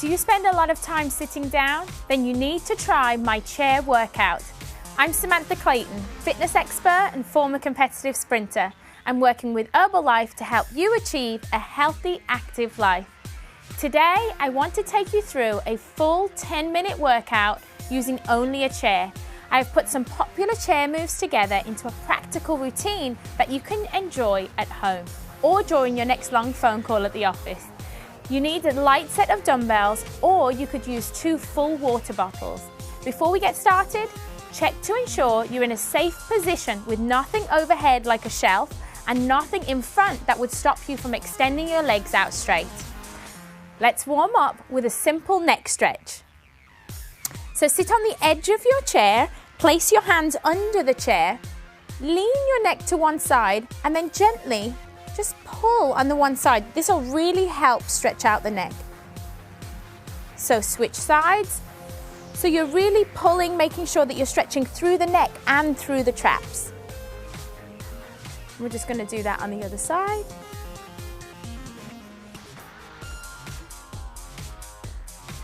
Do you spend a lot of time sitting down? Then you need to try my chair workout. I'm Samantha Clayton, fitness expert and former competitive sprinter. I'm working with Herbalife to help you achieve a healthy, active life. Today, I want to take you through a full 10-minute workout using only a chair. I've put some popular chair moves together into a practical routine that you can enjoy at home or during your next long phone call at the office. You need a light set of dumbbells, or you could use 2 full water bottles. Before we get started, check to ensure you're in a safe position with nothing overhead like a shelf and nothing in front that would stop you from extending your legs out straight. Let's warm up with a simple neck stretch. So sit on the edge of your chair, place your hands under the chair, lean your neck to one side, and then gently just pull on the one side. This will really help stretch out the neck. So switch sides. So you're really pulling, making sure that you're stretching through the neck and through the traps. We're just going to do that on the other side.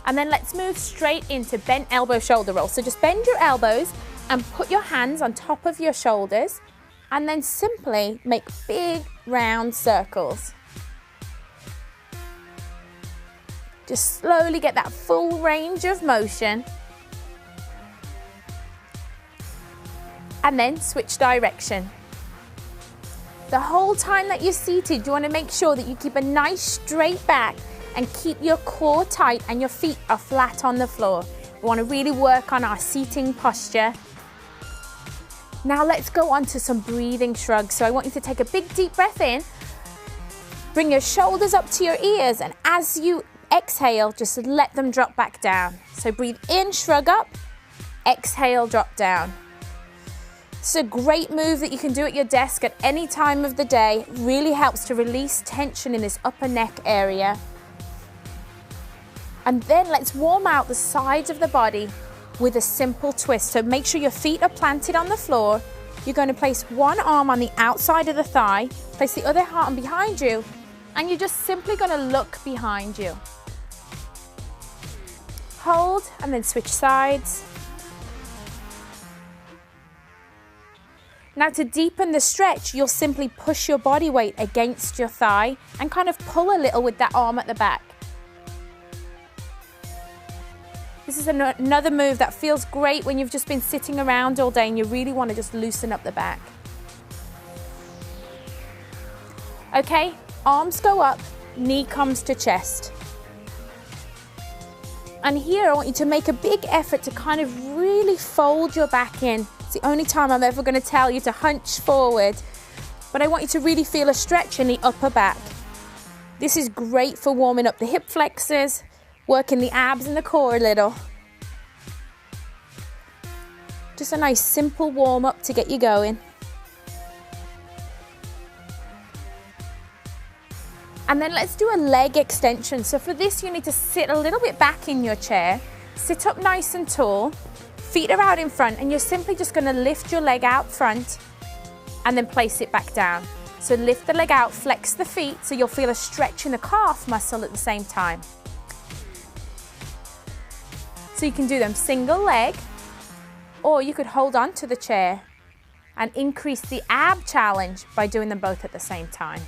And then let's move straight into bent elbow shoulder roll. So just bend your elbows and put your hands on top of your shoulders, and then simply make big round circles. Just slowly get that full range of motion. And then switch direction. The whole time that you're seated, you want to make sure that you keep a nice straight back and keep your core tight and your feet are flat on the floor. We want to really work on our seating posture. Now let's go on to some breathing shrugs. So I want you to take a big deep breath in, bring your shoulders up to your ears, and as you exhale, just let them drop back down. So breathe in, shrug up, exhale, drop down. It's a great move that you can do at your desk at any time of the day. It really helps to release tension in this upper neck area. And then let's warm out the sides of the body with a simple twist. So make sure your feet are planted on the floor. You're going to place one arm on the outside of the thigh, place the other arm behind you, and you're just simply going to look behind you. Hold and then switch sides. Now to deepen the stretch, you'll simply push your body weight against your thigh and kind of pull a little with that arm at the back. This is another move that feels great when you've just been sitting around all day and you really want to just loosen up the back. Okay, arms go up, knee comes to chest. And here I want you to make a big effort to kind of really fold your back in. It's the only time I'm ever going to tell you to hunch forward, but I want you to really feel a stretch in the upper back. This is great for warming up the hip flexors, working the abs and the core a little. Just a nice simple warm up to get you going. And then let's do a leg extension. So for this, you need to sit a little bit back in your chair, sit up nice and tall, feet are out in front, and you're simply just going to lift your leg out front and then place it back down. So lift the leg out, flex the feet, so you'll feel a stretch in the calf muscle at the same time. So you can do them single leg, or you could hold on to the chair and increase the ab challenge by doing them both at the same time.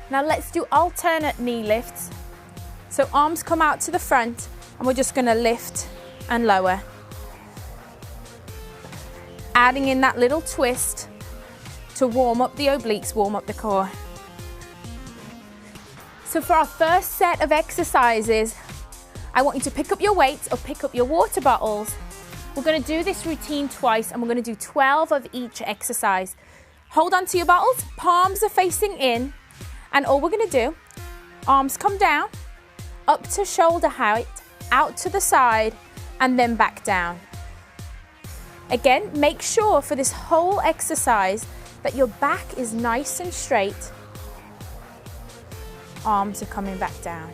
Now let's do alternate knee lifts. So arms come out to the front and we're just going to lift and lower. Adding in that little twist to warm up the obliques, warm up the core. So for our first set of exercises, I want you to pick up your weights or pick up your water bottles. We're going to do this routine twice and we're going to do 12 of each exercise. Hold on to your bottles, palms are facing in, and all we're going to do, arms come down, up to shoulder height, out to the side, and then back down. Again, make sure for this whole exercise that your back is nice and straight. Arms are coming back down.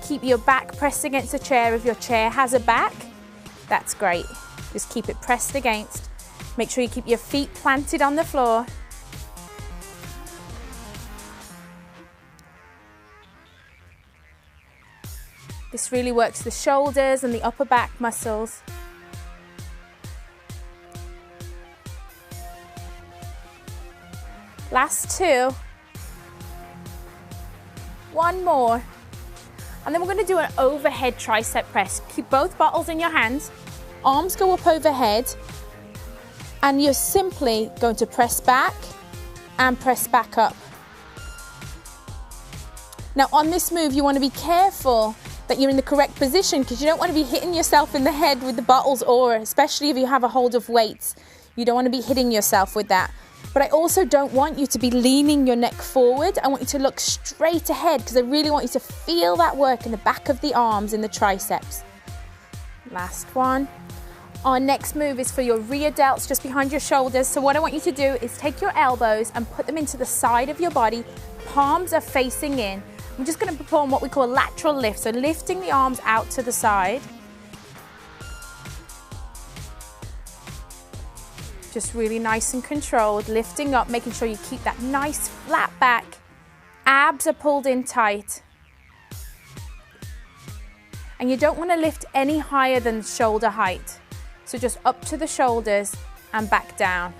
Keep your back pressed against the chair. If your chair has a back, that's great. Just keep it pressed against. Make sure you keep your feet planted on the floor This really works the shoulders and the upper back muscles. Last two. One more. And then we're going to do an overhead tricep press. Keep both bottles in your hands. Arms go up overhead. And you're simply going to press back and press back up. Now on this move, you want to be careful that you're in the correct position, because you don't want to be hitting yourself in the head with the bottles, or especially if you have a hold of weights, you don't want to be hitting yourself with that. But I also don't want you to be leaning your neck forward. I want you to look straight ahead, because I really want you to feel that work in the back of the arms, in the triceps. Last one. Our next move is for your rear delts, just behind your shoulders. So what I want you to do is take your elbows and put them into the side of your body. Palms are facing in. I'm just going to perform what we call a lateral lift, so lifting the arms out to the side. Just really nice and controlled, lifting up, making sure you keep that nice flat back. Abs are pulled in tight. And you don't want to lift any higher than shoulder height. So just up to the shoulders and back down.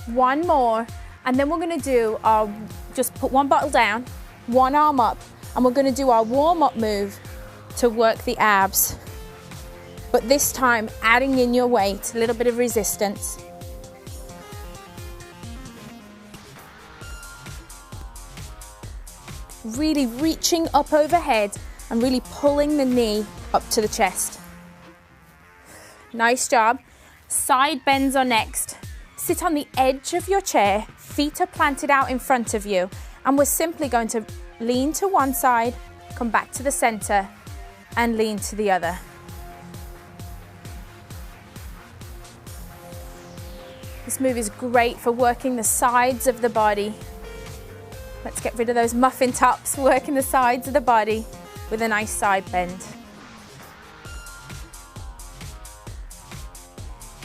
One more, and then we're going to do our, just put one bottle down, one arm up, and we're going to do our warm-up move to work the abs. But this time, adding in your weight, a little bit of resistance. Really reaching up overhead and really pulling the knee up to the chest. Nice job. Side bends are next. Sit on the edge of your chair, feet are planted out in front of you, and we're simply going to lean to one side, come back to the center, and lean to the other. This move is great for working the sides of the body. Let's get rid of those muffin tops, working the sides of the body with a nice side bend.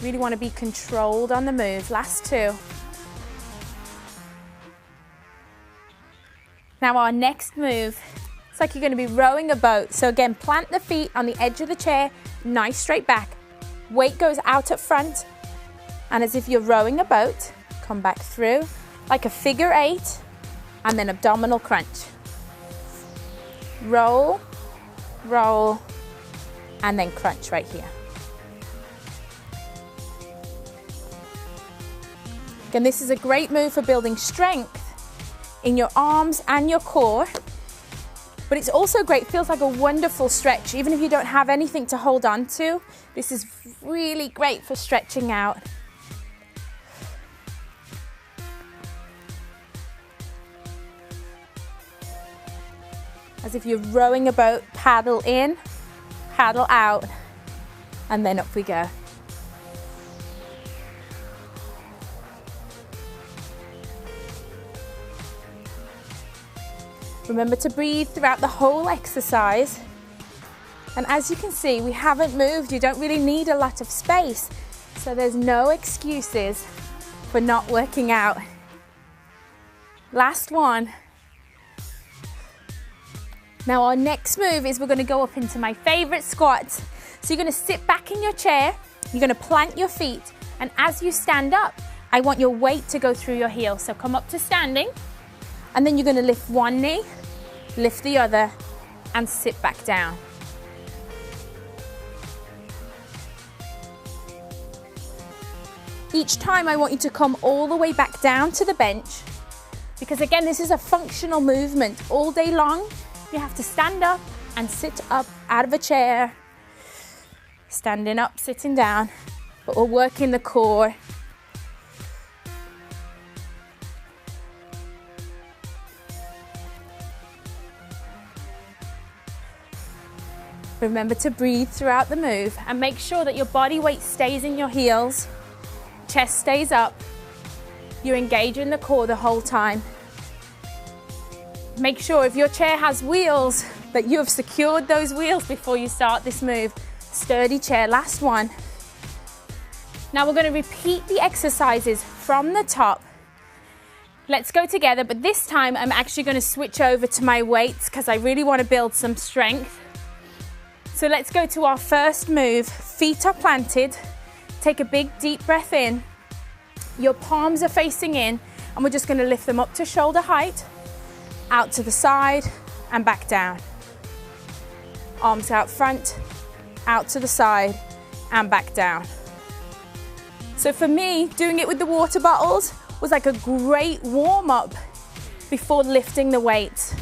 Really want to be controlled on the move. Last two. Now our next move, it's like you're going to be rowing a boat. So again, plant the feet on the edge of the chair, nice straight back. Weight goes out at front, and as if you're rowing a boat, come back through like a figure eight, and then abdominal crunch. Roll, roll, and then crunch right here. Again, this is a great move for building strength in your arms and your core, but it's also great, feels like a wonderful stretch. Even if you don't have anything to hold on to, this is really great for stretching out. As if you're rowing a boat, paddle in, paddle out, and then up we go. Remember to breathe throughout the whole exercise. And as you can see, we haven't moved. You don't really need a lot of space. So there's no excuses for not working out. Last one. Now our next move is we're going to go up into my favorite squat. So you're going to sit back in your chair, you're going to plant your feet, and as you stand up, I want your weight to go through your heels. So come up to standing, and then you're going to lift one knee, lift the other, and sit back down. Each time I want you to come all the way back down to the bench, because again, this is a functional movement all day long. You have to stand up and sit up out of a chair, standing up, sitting down, but we're working the core. Remember to breathe throughout the move and make sure that your body weight stays in your heels, chest stays up, you're engaging the core the whole time. Make sure if your chair has wheels that you have secured those wheels before you start this move. Sturdy chair, last one. Now we're going to repeat the exercises from the top. Let's go together, but this time I'm actually going to switch over to my weights because I really want to build some strength. So let's go to our first move. Feet are planted. Take a big deep breath in. Your palms are facing in, and we're just going to lift them up to shoulder height, out to the side and back down. Arms out front, out to the side and back down. So for me, doing it with the water bottles was like a great warm up before lifting the weights.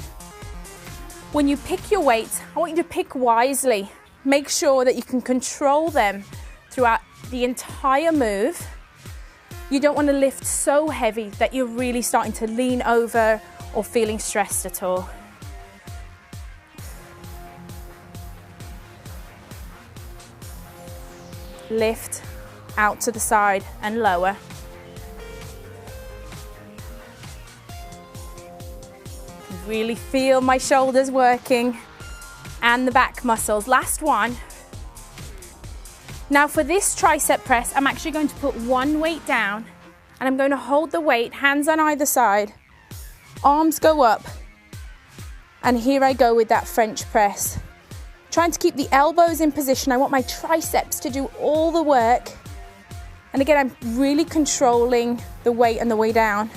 When you pick your weights, I want you to pick wisely. Make sure that you can control them throughout the entire move. You don't want to lift so heavy that you're really starting to lean over or feeling stressed at all. Lift out to the side and lower. Really feel my shoulders working and the back muscles. Last one. Now for this tricep press, I'm actually going to put one weight down and I'm going to hold the weight, hands on either side, arms go up, and here I go with that French press. Trying to keep the elbows in position. I want my triceps to do all the work. And again, I'm really controlling the weight and the way down.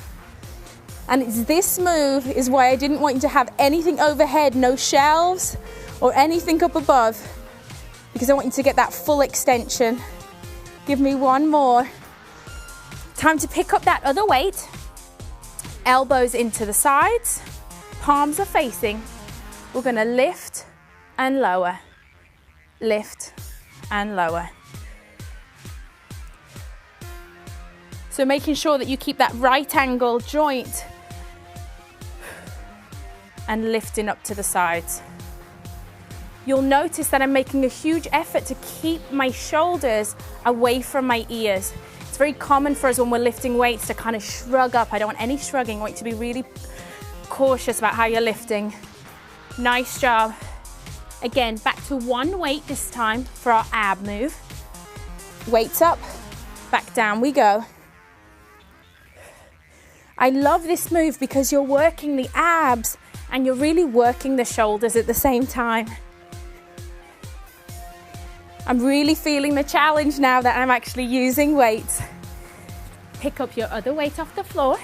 And it's this move is why I didn't want you to have anything overhead, no shelves or anything up above, because I want you to get that full extension. Give me one more. Time to pick up that other weight. Elbows into the sides, palms are facing. We're gonna lift and lower, lift and lower. So making sure that you keep that right angle joint and lifting up to the sides. You'll notice that I'm making a huge effort to keep my shoulders away from my ears. It's very common for us when we're lifting weights to kind of shrug up. I don't want any shrugging. I want you to be really cautious about how you're lifting. Nice job. Again, back to one weight this time for our ab move. Weights up, back down we go. I love this move because you're working the abs and you're really working the shoulders at the same time. I'm really feeling the challenge now that I'm actually using weights. Pick up your other weight off the floor.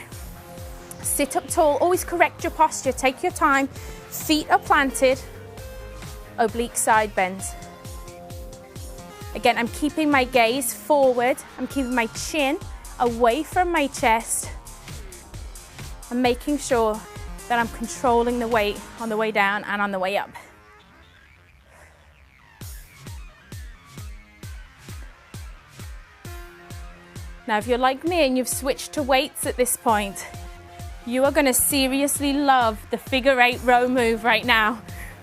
Sit up tall, always correct your posture, take your time. Feet are planted, oblique side bends. Again, I'm keeping my gaze forward. I'm keeping my chin away from my chest. I'm making sure that I'm controlling the weight on the way down and on the way up. Now, if you're like me and you've switched to weights at this point, you are going to seriously love the figure 8 row move right now,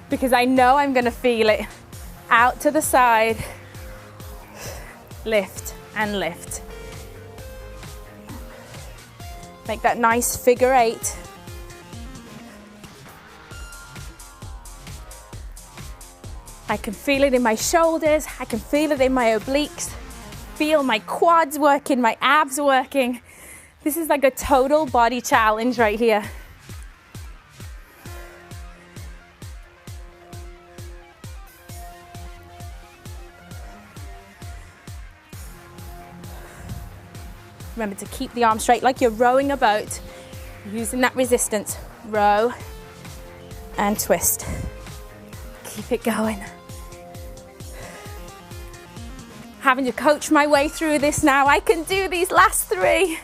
because I know I'm going to feel it. Out to the side, lift and lift. Make that nice figure 8. I can feel it in my shoulders, I can feel it in my obliques, feel my quads working, my abs working. This is like a total body challenge right here. Remember to keep the arm straight like you're rowing a boat, using that resistance. Row and twist. Keep it going. Having to coach my way through this now. I can do these last 3.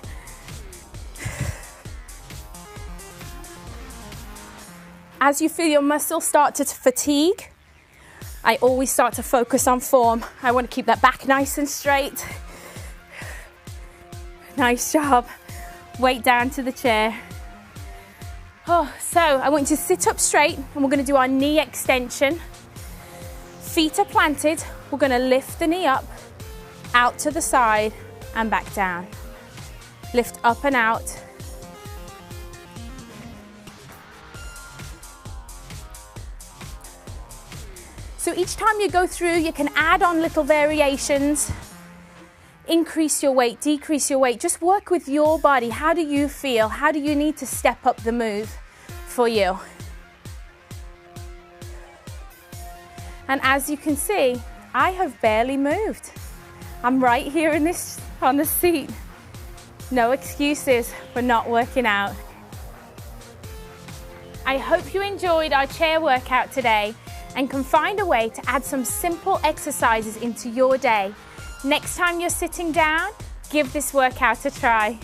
As you feel your muscles start to fatigue, I always start to focus on form. I want to keep that back nice and straight. Nice job. Weight down to the chair. Oh, so I want you to sit up straight and we're going to do our knee extension. Feet are planted. We're going to lift the knee up, out to the side and back down. Lift up and out. So each time you go through, you can add on little variations. Increase your weight, decrease your weight. Just work with your body. How do you feel? How do you need to step up the move for you? And as you can see, I have barely moved. I'm right here on the seat. No excuses for not working out. I hope you enjoyed our chair workout today and can find a way to add some simple exercises into your day. Next time you're sitting down, give this workout a try.